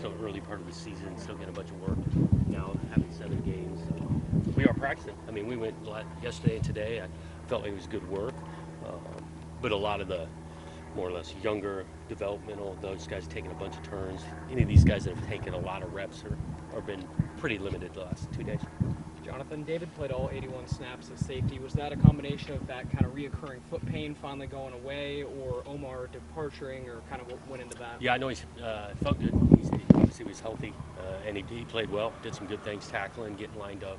still early part of the season, still getting a bunch of work. Now having 7 games, we are practicing. I mean, we went yesterday and today. I felt like it was good work, um, but a lot of the more or less younger developmental, those guys taking a bunch of turns. Any of these guys that have taken a lot of reps are been pretty limited the last 2 days. Jonathan, David played all 81 snaps as safety. Was that a combination of that kind of reoccurring foot pain finally going away, or Omar departuring, or kind of what went into that? Yeah, I know he's felt good. Obviously was healthy, and he played well. Did some good things, tackling, getting lined up,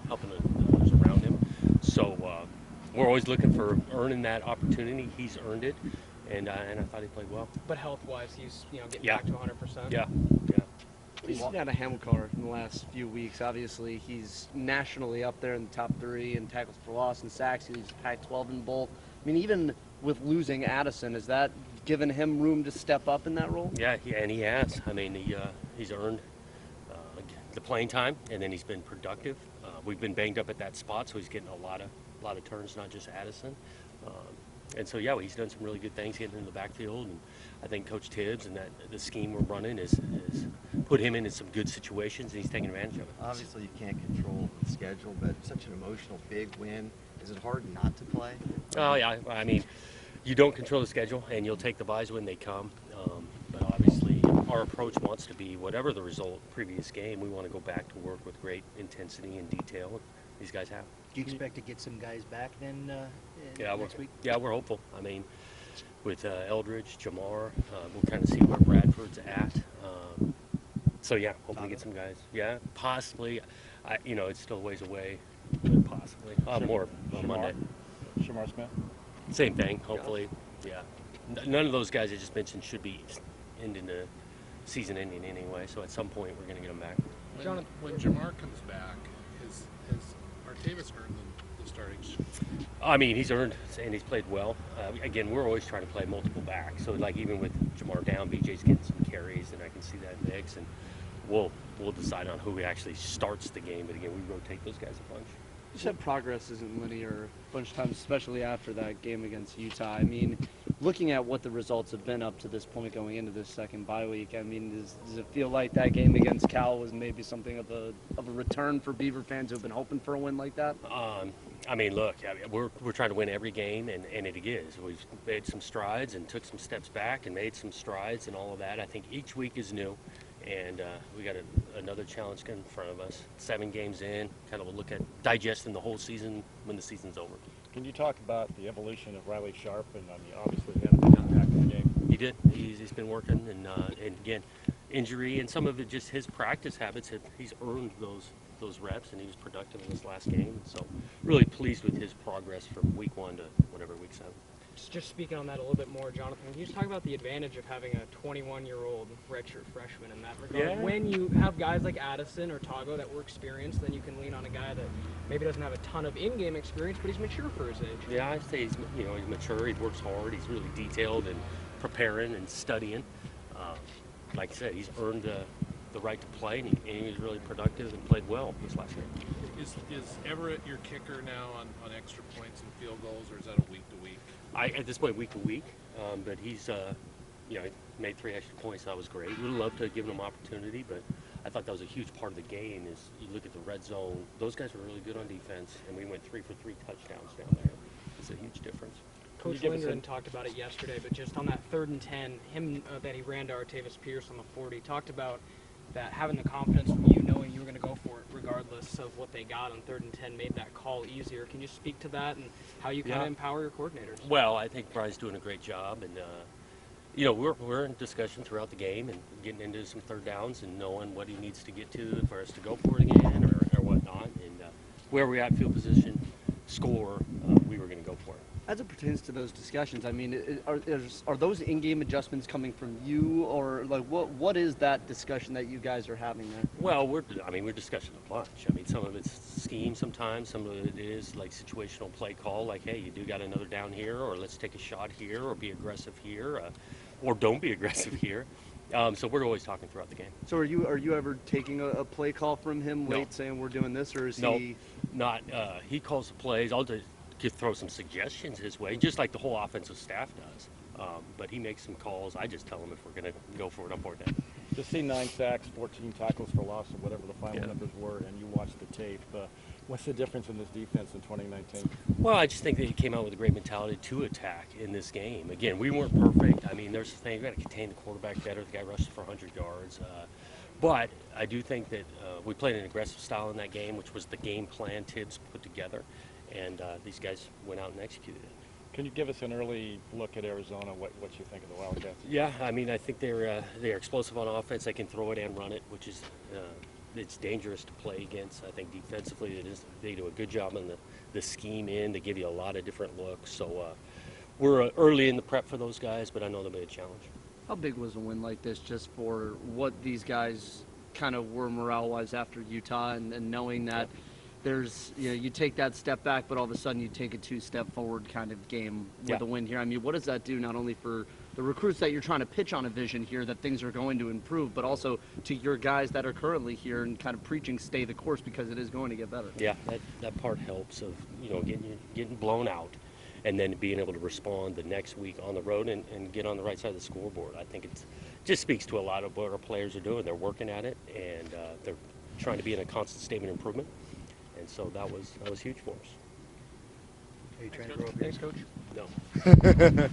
helping those around him. So we're always looking for earning that opportunity. He's earned it, and I thought he played well. But health-wise, he's getting Yeah. back to 100%. Yeah. He's had a Hamilcar in the last few weeks. Obviously, he's nationally up there in the top 3 in tackles for loss and sacks. He's Pac-12 in both. I mean, even with losing Addison, has that given him room to step up in that role? Yeah, and he has. I mean, he's earned the playing time, and then he's been productive. We've been banged up at that spot, so he's getting a lot of turns, not just Addison. And so, yeah, he's done some really good things getting in the backfield. And I think Coach Tibbs and the scheme we're running is put him into some good situations, and he's taking advantage of it. Obviously, you can't control the schedule, but such an emotional big win. Is it hard not to play? Oh, yeah. I mean, you don't control the schedule, and you'll take the byes when they come. But obviously, our approach wants to be whatever the result previous game, we want to go back to work with great intensity and detail. And these guys have. Do you expect to get some guys back then next week? Yeah, we're hopeful. I mean, with Eldridge, Jamar, we'll kind of see where Bradford's at. So, yeah, hopefully get some guys. Yeah, possibly. It's still a ways away, but possibly. More on Monday. Shamar Smith? Same thing, hopefully. Yeah. None of those guys I just mentioned should be ending the season ending anyway, so at some point we're going to get them back. When Jamar comes back, has Artavis earned the starting? I mean, he's earned, and he's played well. Again, we're always trying to play multiple backs. So, like, even with Jamar down, BJ's getting some carries, and I can see that mix. And we'll decide on who actually starts the game. But, again, we rotate those guys a bunch. You said progress isn't linear a bunch of times, especially after that game against Utah. I mean, looking at what the results have been up to this point going into this second bye week, I mean, does it feel like that game against Cal was maybe something of a return for Beaver fans who have been hoping for a win like that? I mean, look, we're trying to win every game, and it is. We've made some strides and took some steps back and made some strides and all of that. I think each week is new, and we got another challenge in front of us. 7 games in, kind of a look at digesting the whole season when the season's over. Can you talk about the evolution of Riley Sharp? And I mean, obviously, he had a big impact in the game. He did. He's been working, and again, injury and some of it just his practice habits. He's earned those reps, and he was productive in this last game. So, really pleased with his progress from week 1 to whatever week 7. Just speaking on that a little bit more, Jonathan, can you just talk about the advantage of having a 21-year-old redshirt freshman in that regard? Yeah. When you have guys like Addison or Tago that were experienced, then you can lean on a guy that maybe doesn't have a ton of in-game experience, but he's mature for his age. Yeah, I'd say he's mature. He works hard. He's really detailed and preparing and studying. Like I said, he's earned the right to play, and he was really productive and played well this last game. Is Everett your kicker now on extra points and field goals, or is that a week to week? At this point, week to week, but he's he made 3 extra points. That was great. We'd love to give him opportunity, but I thought that was a huge part of the game. Is you look at the red zone; those guys were really good on defense, and we went 3 for 3 touchdowns down there. It's a huge difference. Coach Lindgren talked about it yesterday, but just on that 3rd and 10, that he ran to Artavis Pierce on the 40, talked about that having the confidence from you, knowing you were going to go for it regardless of what they got on 3rd and 10, made that call easier. Can you speak to that and how you kind of empower your coordinators? Well, I think Brian's doing a great job, and we're in discussion throughout the game and getting into some 3rd downs and knowing what he needs to get to for us to go for it again or whatnot, and where we're at field position, score, we were going to go for it. As it pertains to those discussions, I mean, are those in-game adjustments coming from you, or like what is that discussion that you guys are having there? Well, we're discussing a bunch. I mean, some of it's scheme sometimes, some of it is like situational play call, like, hey, you do got another down here, or let's take a shot here, or be aggressive here, or don't be aggressive here. So we're always talking throughout the game. So are you ever taking a play call from him late, No. saying we're doing this, or is No, he? not. He calls the plays. I'll just throw some suggestions his way, just like the whole offensive staff does. But he makes some calls. I just tell him if we're going to go for it up or down. To see 9 sacks, 14 tackles for loss, or whatever the final Yeah. numbers were, and you watched the tape, what's the difference in this defense in 2019? Well, I just think that he came out with a great mentality to attack in this game. Again, we weren't perfect. I mean, there's the thing, we got to contain the quarterback better. The guy rushed for 100 yards. But I do think that we played an aggressive style in that game, which was the game plan Tibbs put together. And these guys went out and executed it. Can you give us an early look at Arizona, what you think of the Wildcats? Yeah, I mean, I think they're explosive on offense. They can throw it and run it, which is it's dangerous to play against. I think defensively they do a good job on the scheme in. They give you a lot of different looks. So we're early in the prep for those guys, but I know they'll be a challenge. How big was a win like this just for what these guys kind of were morale-wise after Utah and knowing that there's, you take that step back, but all of a sudden you take a 2-step forward kind of game with a win here. I mean, what does that do not only for the recruits that you're trying to pitch on a vision here that things are going to improve, but also to your guys that are currently here and kind of preaching stay the course because it is going to get better? Yeah, that part helps of, getting blown out and then being able to respond the next week on the road and get on the right side of the scoreboard. I think it just speaks to a lot of what our players are doing. They're working at it, and they're trying to be in a constant state of improvement. And so that was huge for us. Are you trying to grow up here? Thanks, Coach. No.